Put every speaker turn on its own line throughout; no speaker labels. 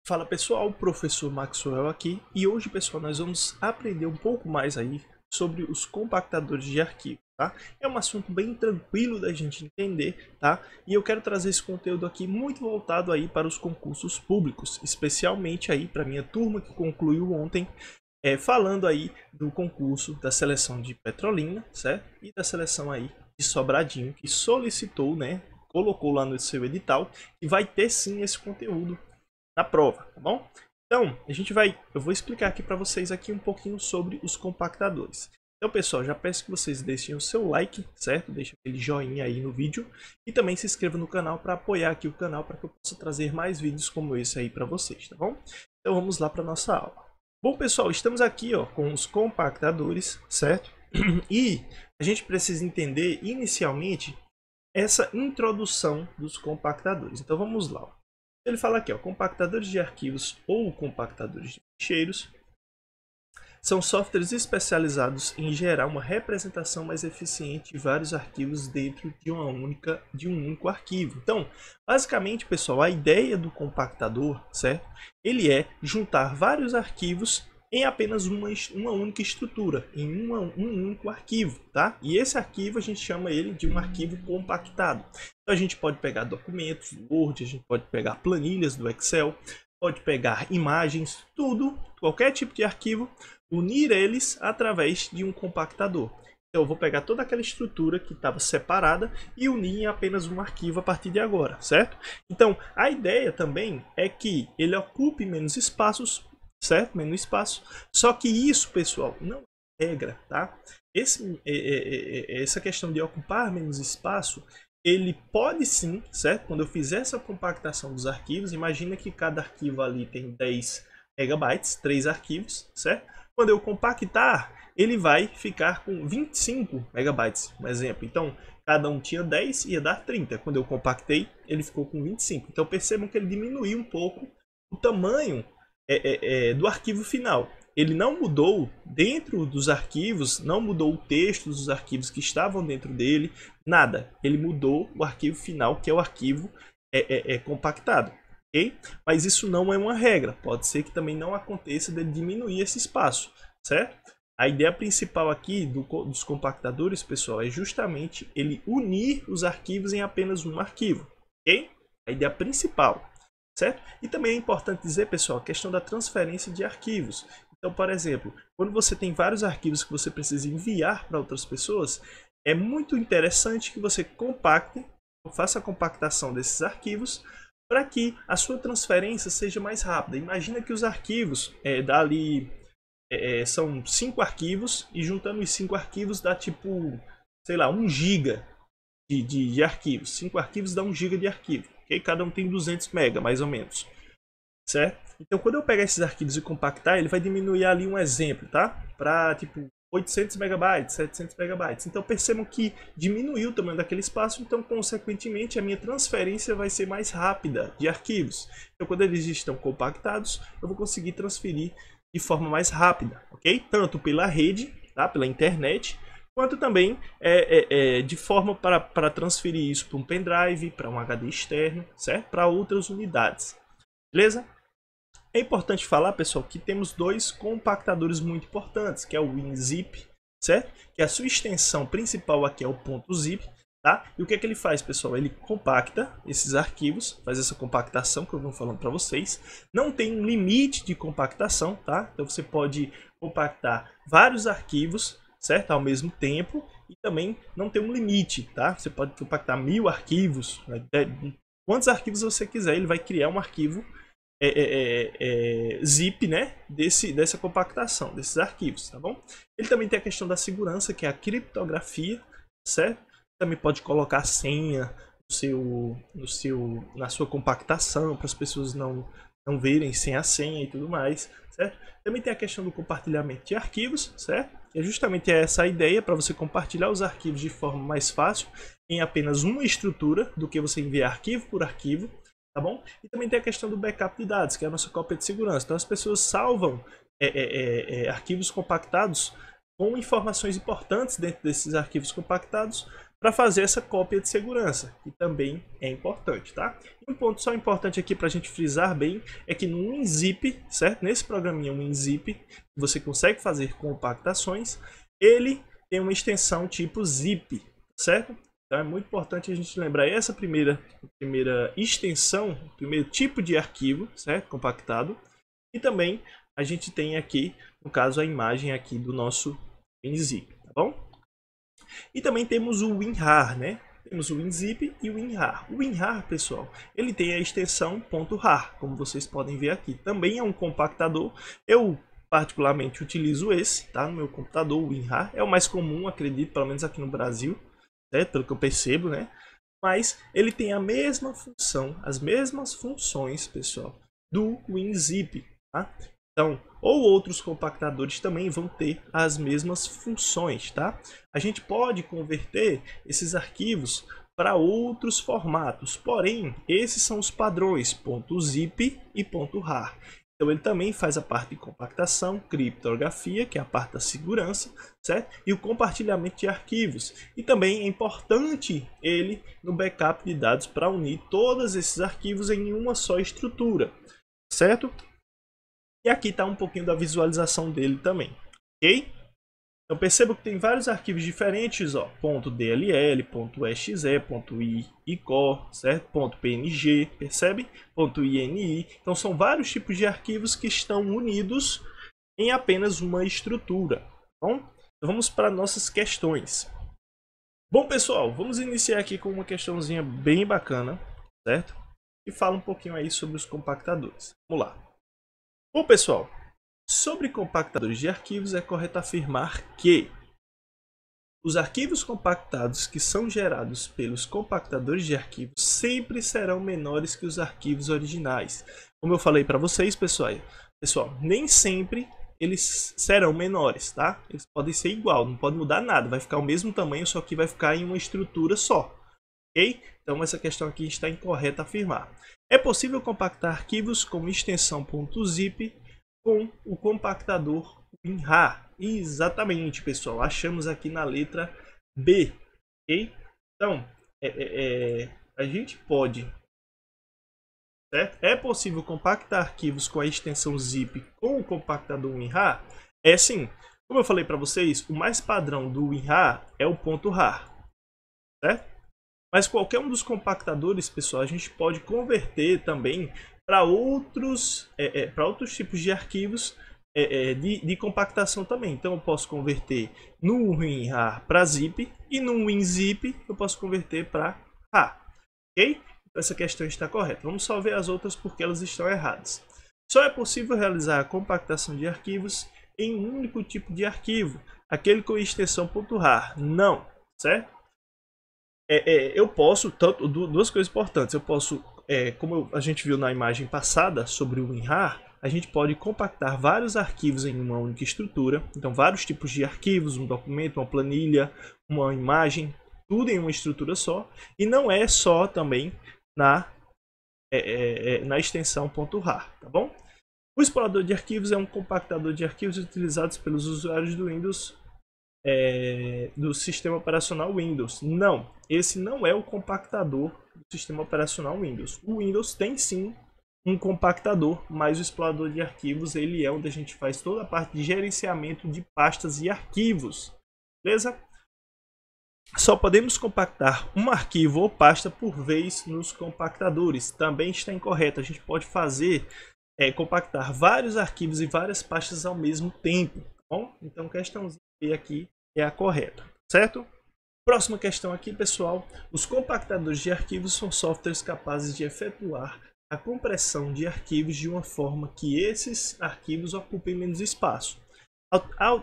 Fala pessoal, professor Maxwell aqui e hoje pessoal nós vamos aprender um pouco mais aí sobre os compactadores de arquivo, tá? É um assunto bem tranquilo da gente entender, tá? E eu quero trazer esse conteúdo aqui muito voltado aí para os concursos públicos, especialmente aí para minha turma que concluiu ontem, falando aí do concurso da seleção de Petrolina, certo? E da seleção aí de Sobradinho que solicitou, né? Colocou lá no seu edital e vai ter sim esse conteúdo na prova, tá bom? Então, eu vou explicar aqui para vocês aqui um pouquinho sobre os compactadores. Então, pessoal, já peço que vocês deixem o seu like, certo? Deixa aquele joinha aí no vídeo e também se inscreva no canal para apoiar aqui o canal para que eu possa trazer mais vídeos como esse aí para vocês, tá bom? Então, vamos lá para nossa aula. Bom, pessoal, estamos aqui, ó, com os compactadores, certo? E a gente precisa entender inicialmente essa introdução dos compactadores. Então, vamos lá. Ó. Ele fala aqui, ó, compactadores de arquivos ou compactadores de ficheiros são softwares especializados em gerar uma representação mais eficiente de vários arquivos dentro de um único arquivo. Então, basicamente, pessoal, a ideia do compactador, certo? Ele é juntar vários arquivos em apenas uma única estrutura, em um único arquivo, tá? E esse arquivo a gente chama ele de um arquivo compactado. Então a gente pode pegar documentos do Word, a gente pode pegar planilhas do Excel, pode pegar imagens, tudo, qualquer tipo de arquivo, unir eles através de um compactador. Então eu vou pegar toda aquela estrutura que estava separada e unir em apenas um arquivo a partir de agora, certo? Então a ideia também é que ele ocupe menos espaços, certo? Menos espaço. Só que isso, pessoal, não é regra, tá? Essa questão de ocupar menos espaço, ele pode sim, certo? Quando eu fizer essa compactação dos arquivos, imagina que cada arquivo ali tem 10 megabytes, 3 arquivos, certo? Quando eu compactar, ele vai ficar com 25 megabytes, um exemplo. Então, cada um tinha 10, ia dar 30. Quando eu compactei, ele ficou com 25. Então, percebam que ele diminuiu um pouco o tamanho do arquivo final. Ele não mudou dentro dos arquivos, não mudou o texto dos arquivos que estavam dentro dele, nada. Ele mudou o arquivo final, que é o arquivo compactado. Okay? Mas isso não é uma regra. Pode ser que também não aconteça de diminuir esse espaço, certo? A ideia principal aqui dos compactadores, pessoal, é justamente ele unir os arquivos em apenas um arquivo. Okay? A ideia principal. Certo? E também é importante dizer, pessoal, a questão da transferência de arquivos. Então, por exemplo, quando você tem vários arquivos que você precisa enviar para outras pessoas, é muito interessante que você compacte, faça a compactação desses arquivos para que a sua transferência seja mais rápida. Imagina que os arquivos são 5 arquivos e juntando os 5 arquivos dá tipo, sei lá, 1 GB de arquivos. 5 arquivos dá 1 GB de arquivo. Okay? Cada um tem 200 MB, mais ou menos. Certo? Então, quando eu pegar esses arquivos e compactar, ele vai diminuir ali um exemplo, tá? Para, tipo, 800 MB, 700 MB. Então, percebam que diminuiu o tamanho daquele espaço, então, consequentemente, a minha transferência vai ser mais rápida de arquivos. Então, quando eles estão compactados, eu vou conseguir transferir de forma mais rápida, ok? Tanto pela rede, tá? Pela internet, quanto também de forma para transferir isso para um pendrive, para um HD externo, certo? Para outras unidades, beleza? É importante falar, pessoal, que temos dois compactadores muito importantes, que é o WinZip, certo? Que a sua extensão principal aqui é o .zip, tá? E o que é que ele faz, pessoal? Ele compacta esses arquivos, faz essa compactação que eu vou falando para vocês. Não tem um limite de compactação, tá? Então você pode compactar vários arquivos, certo? Ao mesmo tempo, e também não tem um limite, tá? Você pode compactar 1000 arquivos, quantos arquivos você quiser, ele vai criar um arquivo zip, né? Dessa compactação, desses arquivos, tá bom? Ele também tem a questão da segurança, que é a criptografia, certo? Também pode colocar senha na sua compactação, para as pessoas não verem sem a senha e tudo mais, certo? Também tem a questão do compartilhamento de arquivos, certo? É justamente essa a ideia, para você compartilhar os arquivos de forma mais fácil, em apenas uma estrutura, do que você enviar arquivo por arquivo, tá bom? E também tem a questão do backup de dados, que é a nossa cópia de segurança. Então as pessoas salvam arquivos compactados com informações importantes dentro desses arquivos compactados, para fazer essa cópia de segurança, que também é importante, tá? E um ponto só importante aqui para a gente frisar bem é que no WinZip, certo? Nesse programinha WinZip, você consegue fazer compactações, ele tem uma extensão tipo zip, certo? Então é muito importante a gente lembrar essa primeira extensão, primeiro tipo de arquivo, certo? Compactado. E também a gente tem aqui, no caso, a imagem aqui do nosso WinZip, tá bom? E também temos o WinRAR, né? Temos o WinZip e o WinRAR. O WinRAR, pessoal, ele tem a extensão .rar, como vocês podem ver aqui. Também é um compactador. Eu particularmente utilizo esse, tá? No meu computador, o WinRAR. É o mais comum, acredito, pelo menos aqui no Brasil, certo? Pelo que eu percebo, né? Mas ele tem a mesma função, as mesmas funções, pessoal, do WinZip, tá? Então, ou outros compactadores também vão ter as mesmas funções, tá? A gente pode converter esses arquivos para outros formatos, porém, esses são os padrões .zip e .rar. Então, ele também faz a parte de compactação, criptografia, que é a parte da segurança, certo? E o compartilhamento de arquivos. E também é importante ele no backup de dados para unir todos esses arquivos em uma só estrutura, certo? E aqui está um pouquinho da visualização dele também, ok? Então perceba que tem vários arquivos diferentes, ó, .dll, .exe, .icore, certo? .png, percebe? .ini. Então são vários tipos de arquivos que estão unidos em apenas uma estrutura, tá bom? Então vamos para nossas questões. Bom, pessoal, vamos iniciar aqui com uma questãozinha bem bacana, certo? E fala um pouquinho aí sobre os compactadores. Vamos lá. Bom, pessoal, sobre compactadores de arquivos é correto afirmar que os arquivos compactados que são gerados pelos compactadores de arquivos sempre serão menores que os arquivos originais. Como eu falei para vocês, pessoal, nem sempre eles serão menores, tá? Eles podem ser igual, não pode mudar nada, vai ficar o mesmo tamanho, só que vai ficar em uma estrutura só. Ok? Então essa questão aqui está incorreta afirmar. É possível compactar arquivos com extensão .zip com o compactador WinRAR. Exatamente, pessoal. Achamos aqui na letra B. Ok? Então, a gente pode... certo? É possível compactar arquivos com a extensão zip com o compactador WinRAR? É sim. Como eu falei para vocês, o mais padrão do WinRAR é o .rar. Certo? Mas qualquer um dos compactadores, pessoal, a gente pode converter também para outros tipos de arquivos de compactação também. Então eu posso converter no WinRAR para zip e no WinZip eu posso converter para RAR. Ok? Então essa questão está correta. Vamos só ver as outras porque elas estão erradas. Só é possível realizar a compactação de arquivos em um único tipo de arquivo, aquele com extensão .rar. Não, certo? Eu posso, duas coisas importantes, eu posso, como a gente viu na imagem passada sobre o WinRAR, a gente pode compactar vários arquivos em uma única estrutura, então vários tipos de arquivos, um documento, uma planilha, uma imagem, tudo em uma estrutura só, e não é só também na extensão .rar, tá bom? O explorador de arquivos é um compactador de arquivos utilizados pelos usuários do Windows do sistema operacional Windows. Não, esse não é o compactador do sistema operacional Windows. O Windows tem sim um compactador, mas o explorador de arquivos ele é onde a gente faz toda a parte de gerenciamento de pastas e arquivos. Beleza? Só podemos compactar um arquivo ou pasta por vez nos compactadores. Também está incorreto. A gente pode fazer compactar vários arquivos e várias pastas ao mesmo tempo. Tá bom? Então, questãozinha aqui é a correta, certo? Próxima questão aqui, pessoal. Os compactadores de arquivos são softwares capazes de efetuar a compressão de arquivos de uma forma que esses arquivos ocupem menos espaço.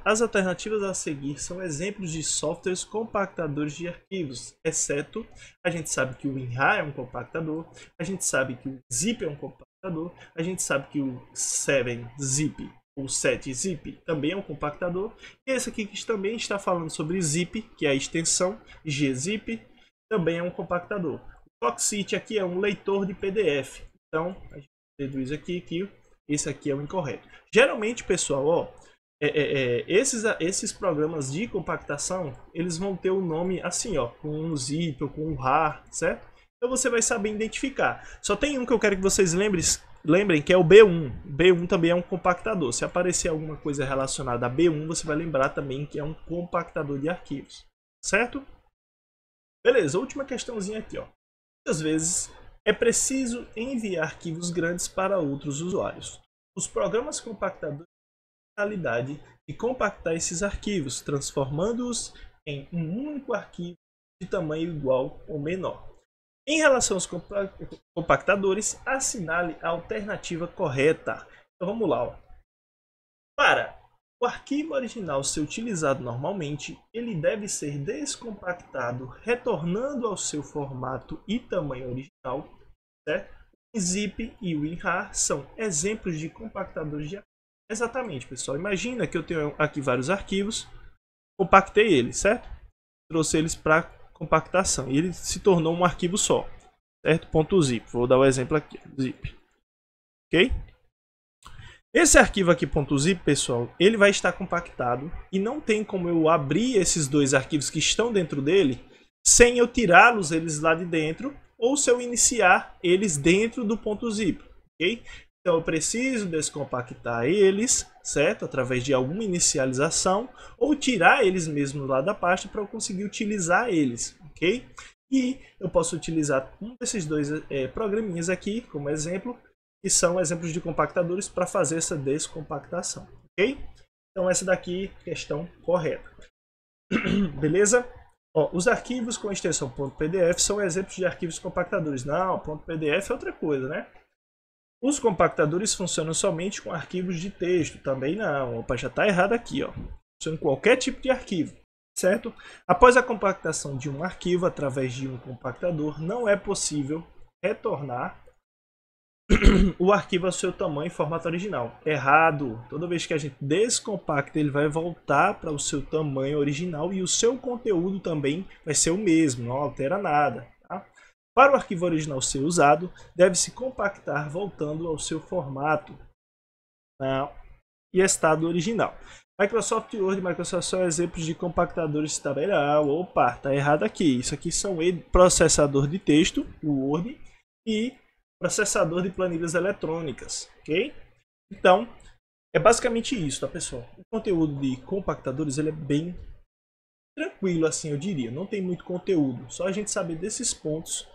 As alternativas a seguir são exemplos de softwares compactadores de arquivos, exceto a gente sabe que o WinRAR é um compactador, a gente sabe que o Zip é um compactador, a gente sabe que o 7-Zip ou 7-Zip também é um compactador. E esse aqui que também está falando sobre Zip, que é a extensão gzip, também é um compactador. O Foxit aqui é um leitor de PDF. Então, a gente deduz aqui que esse aqui é o incorreto. Geralmente, pessoal, esses programas de compactação, eles vão ter o nome assim, ó, com um zip ou com um rar, certo? Então você vai saber identificar. Só tem um que eu quero que vocês lembrem, que é o B1. B1 também é um compactador. Se aparecer alguma coisa relacionada a B1, você vai lembrar também que é um compactador de arquivos, certo? Beleza, última questãozinha aqui, ó. Muitas vezes é preciso enviar arquivos grandes para outros usuários. Os programas compactadores têm a finalidade de compactar esses arquivos, transformando-os em um único arquivo de tamanho igual ou menor. Em relação aos compactadores, assinale a alternativa correta. Então vamos lá, ó. Para o arquivo original ser utilizado normalmente, ele deve ser descompactado, retornando ao seu formato e tamanho original, certo? O zip e o WinRAR são exemplos de compactadores de arquivos. Exatamente, pessoal. Imagina que eu tenho aqui vários arquivos, compactei eles, certo? Trouxe eles para compactação e ele se tornou um arquivo só, certo? .zip. Vou dar o exemplo aqui, zip. Ok? Esse arquivo aqui .zip, pessoal, ele vai estar compactado e não tem como eu abrir esses dois arquivos que estão dentro dele sem eu tirá-los eles lá de dentro ou se eu iniciar eles dentro do .zip, ok? Então eu preciso descompactar eles, certo? Através de alguma inicialização ou tirar eles mesmo lá da pasta para eu conseguir utilizar eles, ok? E eu posso utilizar um desses dois programinhas aqui como exemplo, que são exemplos de compactadores para fazer essa descompactação, ok? Então essa daqui é a questão correta. Beleza? Ó, os arquivos com extensão .pdf são exemplos de arquivos compactadores. Não, .pdf é outra coisa, né? Os compactadores funcionam somente com arquivos de texto. Também não. Opa, já está errado aqui, ó. Funciona com qualquer tipo de arquivo, certo? Após a compactação de um arquivo através de um compactador, não é possível retornar o arquivo ao seu tamanho e formato original. Errado. Toda vez que a gente descompacta, ele vai voltar para o seu tamanho original e o seu conteúdo também vai ser o mesmo, não altera nada. Tá? Para o arquivo original ser usado, deve-se compactar voltando ao seu formato e estado original. Microsoft Word e Microsoft são exemplos de compactadores também. Opa, tá errado aqui. Isso aqui são processador de texto, o Word, e processador de planilhas eletrônicas, ok? Então, é basicamente isso, tá, pessoal? O conteúdo de compactadores ele é bem tranquilo, assim, eu diria. Não tem muito conteúdo, só a gente saber desses pontos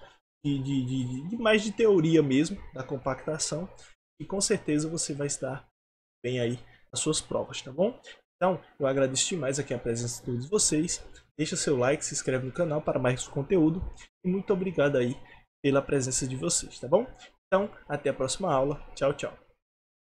mais de teoria mesmo, da compactação, e com certeza você vai estar bem aí nas suas provas, tá bom? Então, eu agradeço demais aqui a presença de todos vocês. Deixa seu like, se inscreve no canal para mais conteúdo, e muito obrigado aí pela presença de vocês, tá bom? Então, até a próxima aula. Tchau, tchau.